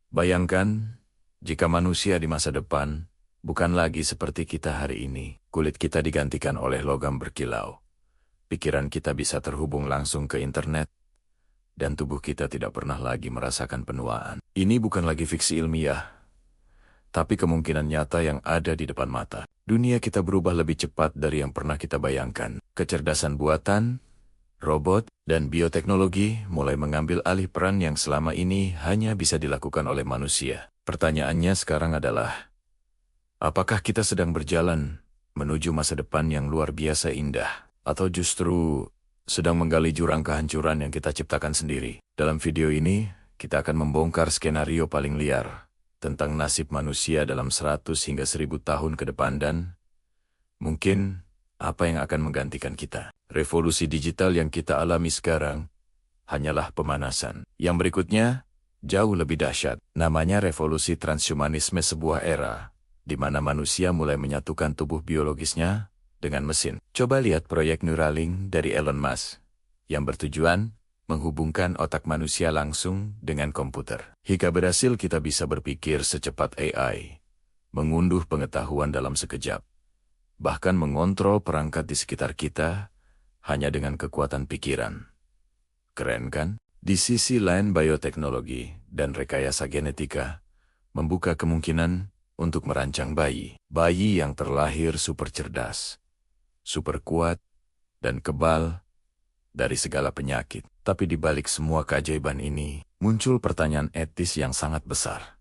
Bayangkan, jika manusia di masa depan bukan lagi seperti kita hari ini. Kulit kita digantikan oleh logam berkilau. Pikiran kita bisa terhubung langsung ke internet, dan tubuh kita tidak pernah lagi merasakan penuaan. Ini bukan lagi fiksi ilmiah, tapi kemungkinan nyata yang ada di depan mata. Dunia kita berubah lebih cepat dari yang pernah kita bayangkan. Kecerdasan buatan, robot, dan bioteknologi mulai mengambil alih peran yang selama ini hanya bisa dilakukan oleh manusia. Pertanyaannya sekarang adalah, apakah kita sedang berjalan menuju masa depan yang luar biasa indah, atau justru sedang menggali jurang kehancuran yang kita ciptakan sendiri? Dalam video ini, kita akan membongkar skenario paling liar tentang nasib manusia dalam 100 hingga 1000 tahun ke depan dan mungkin apa yang akan menggantikan kita. Revolusi digital yang kita alami sekarang hanyalah pemanasan. Yang berikutnya jauh lebih dahsyat. Namanya revolusi transhumanisme, sebuah era di mana manusia mulai menyatukan tubuh biologisnya dengan mesin. Coba lihat proyek Neuralink dari Elon Musk yang bertujuan menghubungkan otak manusia langsung dengan komputer. Hingga berhasil kita bisa berpikir secepat AI, mengunduh pengetahuan dalam sekejap, bahkan mengontrol perangkat di sekitar kita hanya dengan kekuatan pikiran. Keren kan? Di sisi lain, bioteknologi dan rekayasa genetika membuka kemungkinan untuk merancang bayi. Bayi yang terlahir super cerdas, super kuat, dan kebal dari segala penyakit. Tapi di balik semua keajaiban ini, muncul pertanyaan etis yang sangat besar.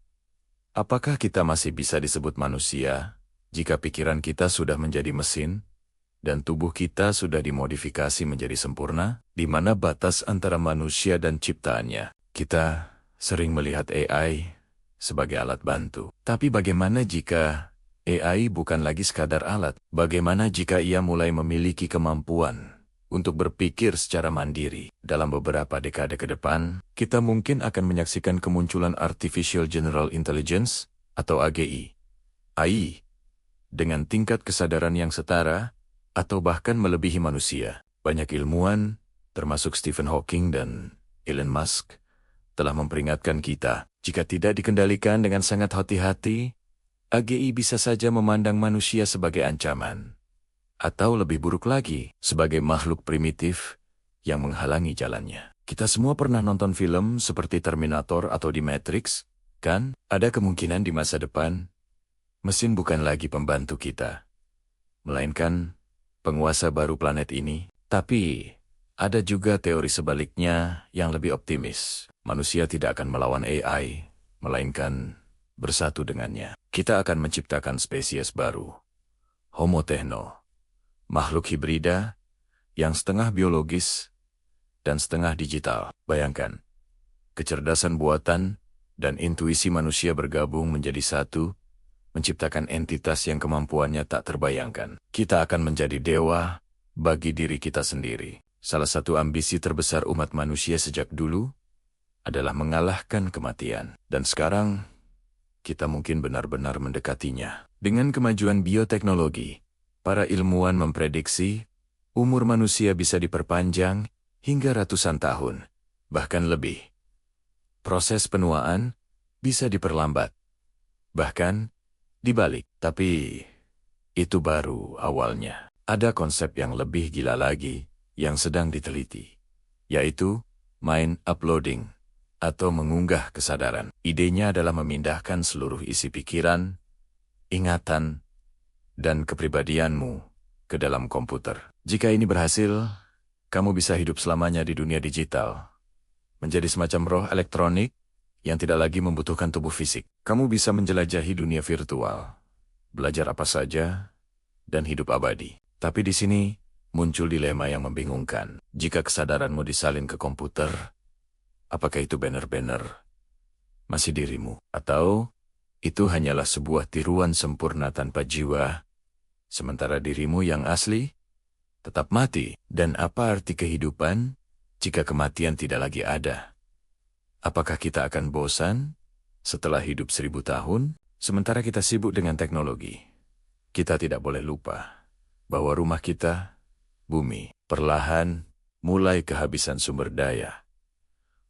Apakah kita masih bisa disebut manusia jika pikiran kita sudah menjadi mesin dan tubuh kita sudah dimodifikasi menjadi sempurna? Di mana batas antara manusia dan ciptaannya? Kita sering melihat AI sebagai alat bantu. Tapi bagaimana jika AI bukan lagi sekadar alat? Bagaimana jika ia mulai memiliki kemampuan untuk berpikir secara mandiri? Dalam beberapa dekade ke depan, kita mungkin akan menyaksikan kemunculan Artificial General Intelligence atau AGI, AI, dengan tingkat kesadaran yang setara atau bahkan melebihi manusia. Banyak ilmuwan, termasuk Stephen Hawking dan Elon Musk, telah memperingatkan kita, jika tidak dikendalikan dengan sangat hati-hati, AGI bisa saja memandang manusia sebagai ancaman. Atau lebih buruk lagi, sebagai makhluk primitif yang menghalangi jalannya. Kita semua pernah nonton film seperti Terminator atau The Matrix, kan? Ada kemungkinan di masa depan, mesin bukan lagi pembantu kita, melainkan penguasa baru planet ini. Tapi ada juga teori sebaliknya yang lebih optimis. Manusia tidak akan melawan AI, melainkan bersatu dengannya. Kita akan menciptakan spesies baru, Homo Techno, makhluk hibrida yang setengah biologis dan setengah digital. Bayangkan, kecerdasan buatan dan intuisi manusia bergabung menjadi satu, menciptakan entitas yang kemampuannya tak terbayangkan. Kita akan menjadi dewa bagi diri kita sendiri. Salah satu ambisi terbesar umat manusia sejak dulu adalah mengalahkan kematian. Dan sekarang, kita mungkin benar-benar mendekatinya. Dengan kemajuan bioteknologi, para ilmuwan memprediksi umur manusia bisa diperpanjang hingga ratusan tahun, bahkan lebih. Proses penuaan bisa diperlambat, bahkan dibalik. Tapi itu baru awalnya. Ada konsep yang lebih gila lagi yang sedang diteliti, yaitu mind uploading atau mengunggah kesadaran. Idenya adalah memindahkan seluruh isi pikiran, ingatan, dan kepribadianmu ke dalam komputer. Jika ini berhasil, kamu bisa hidup selamanya di dunia digital, menjadi semacam roh elektronik yang tidak lagi membutuhkan tubuh fisik. Kamu bisa menjelajahi dunia virtual, belajar apa saja, dan hidup abadi. Tapi di sini muncul dilema yang membingungkan. Jika kesadaranmu disalin ke komputer, apakah itu benar-benar masih dirimu? Atau itu hanyalah sebuah tiruan sempurna tanpa jiwa, sementara dirimu yang asli tetap mati? Dan apa arti kehidupan jika kematian tidak lagi ada? Apakah kita akan bosan setelah hidup 1000 tahun? Sementara kita sibuk dengan teknologi, kita tidak boleh lupa bahwa rumah kita, bumi, perlahan mulai kehabisan sumber daya.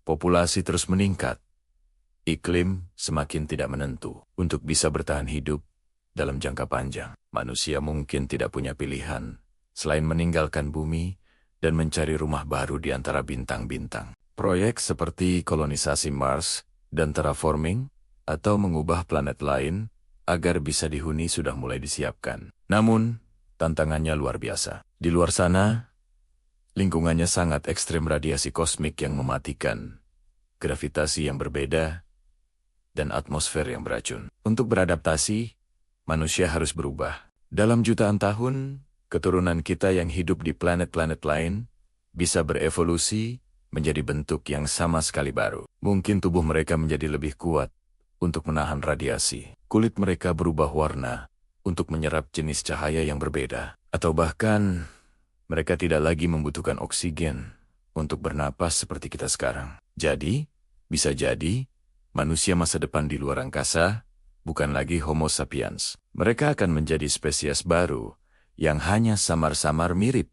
Populasi terus meningkat, iklim semakin tidak menentu. Untuk bisa bertahan hidup dalam jangka panjang, manusia mungkin tidak punya pilihan selain meninggalkan bumi dan mencari rumah baru di antara bintang-bintang. Proyek seperti kolonisasi Mars dan terraforming atau mengubah planet lain agar bisa dihuni sudah mulai disiapkan. Namun, tantangannya luar biasa. Di luar sana, lingkungannya sangat ekstrem, radiasi kosmik yang mematikan, gravitasi yang berbeda, dan atmosfer yang beracun. Untuk beradaptasi, manusia harus berubah. Dalam jutaan tahun, keturunan kita yang hidup di planet-planet lain bisa berevolusi menjadi bentuk yang sama sekali baru. Mungkin tubuh mereka menjadi lebih kuat untuk menahan radiasi. Kulit mereka berubah warna untuk menyerap jenis cahaya yang berbeda. Atau bahkan, mereka tidak lagi membutuhkan oksigen untuk bernapas seperti kita sekarang. Jadi, bisa jadi, manusia masa depan di luar angkasa bukan lagi Homo sapiens. Mereka akan menjadi spesies baru yang hanya samar-samar mirip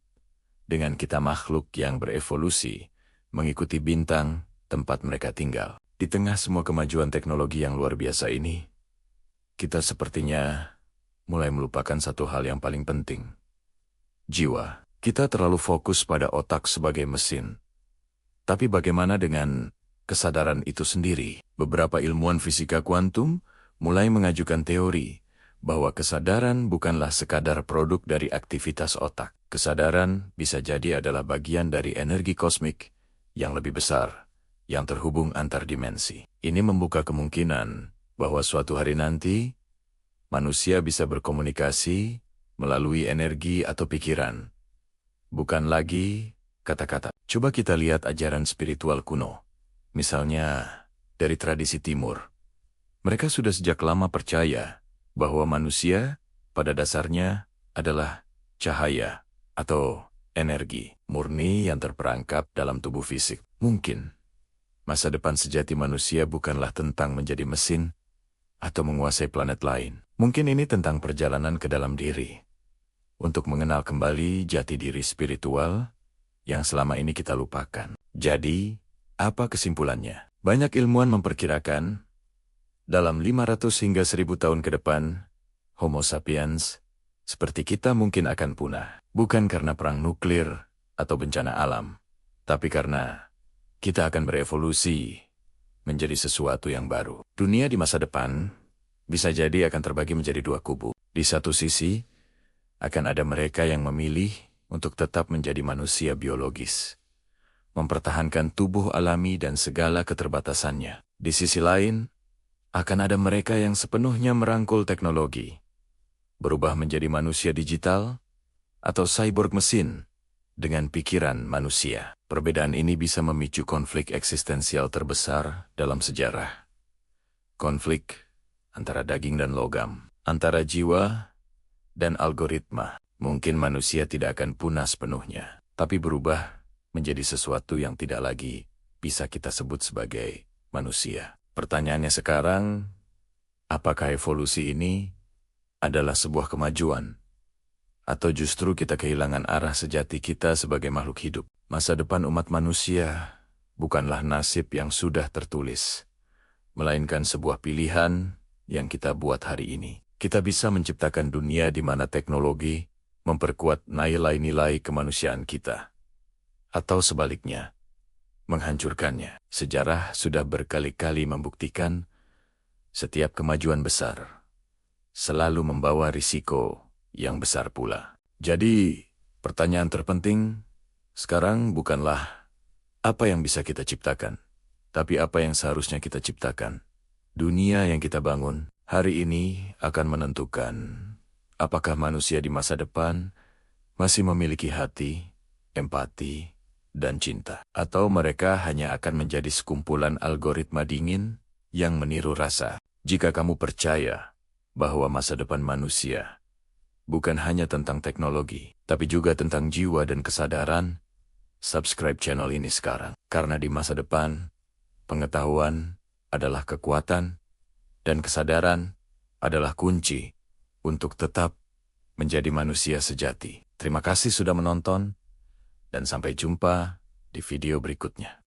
dengan kita, makhluk yang berevolusi mengikuti bintang tempat mereka tinggal. Di tengah semua kemajuan teknologi yang luar biasa ini, kita sepertinya mulai melupakan satu hal yang paling penting. Jiwa. Kita terlalu fokus pada otak sebagai mesin. Tapi bagaimana dengan kesadaran itu sendiri? Beberapa ilmuwan fisika kuantum mulai mengajukan teori bahwa kesadaran bukanlah sekadar produk dari aktivitas otak. Kesadaran bisa jadi adalah bagian dari energi kosmik yang lebih besar, yang terhubung antar dimensi. Ini membuka kemungkinan bahwa suatu hari nanti, manusia bisa berkomunikasi melalui energi atau pikiran, bukan lagi kata-kata. Coba kita lihat ajaran spiritual kuno, misalnya dari tradisi Timur. Mereka sudah sejak lama percaya bahwa manusia pada dasarnya adalah cahaya atau energi murni yang terperangkap dalam tubuh fisik. Mungkin masa depan sejati manusia bukanlah tentang menjadi mesin atau menguasai planet lain. Mungkin ini tentang perjalanan ke dalam diri, untuk mengenal kembali jati diri spiritual yang selama ini kita lupakan. Jadi, apa kesimpulannya? Banyak ilmuwan memperkirakan dalam 500 hingga 1000 tahun ke depan, Homo sapiens seperti kita mungkin akan punah. Bukan karena perang nuklir atau bencana alam, tapi karena kita akan berevolusi menjadi sesuatu yang baru. Dunia di masa depan bisa jadi akan terbagi menjadi dua kubu. Di satu sisi, akan ada mereka yang memilih untuk tetap menjadi manusia biologis, mempertahankan tubuh alami dan segala keterbatasannya. Di sisi lain, akan ada mereka yang sepenuhnya merangkul teknologi, berubah menjadi manusia digital atau cyborg mesin dengan pikiran manusia. Perbedaan ini bisa memicu konflik eksistensial terbesar dalam sejarah. Konflik antara daging dan logam, antara jiwa dan algoritma. Mungkin manusia tidak akan punah sepenuhnya, tapi berubah menjadi sesuatu yang tidak lagi bisa kita sebut sebagai manusia. Pertanyaannya sekarang, apakah evolusi ini adalah sebuah kemajuan? Atau justru kita kehilangan arah sejati kita sebagai makhluk hidup? Masa depan umat manusia bukanlah nasib yang sudah tertulis, melainkan sebuah pilihan yang kita buat hari ini. Kita bisa menciptakan dunia di mana teknologi memperkuat nilai-nilai kemanusiaan kita, atau sebaliknya, menghancurkannya. Sejarah sudah berkali-kali membuktikan setiap kemajuan besar selalu membawa risiko yang besar pula. Jadi, pertanyaan terpenting sekarang bukanlah apa yang bisa kita ciptakan, tapi apa yang seharusnya kita ciptakan. Dunia yang kita bangun hari ini akan menentukan apakah manusia di masa depan masih memiliki hati, empati, dan cinta, atau mereka hanya akan menjadi sekumpulan algoritma dingin yang meniru rasa. Jika kamu percaya bahwa masa depan manusia bukan hanya tentang teknologi, tapi juga tentang jiwa dan kesadaran, subscribe channel ini sekarang. Karena di masa depan, pengetahuan adalah kekuatan, dan kesadaran adalah kunci untuk tetap menjadi manusia sejati. Terima kasih sudah menonton, dan sampai jumpa di video berikutnya.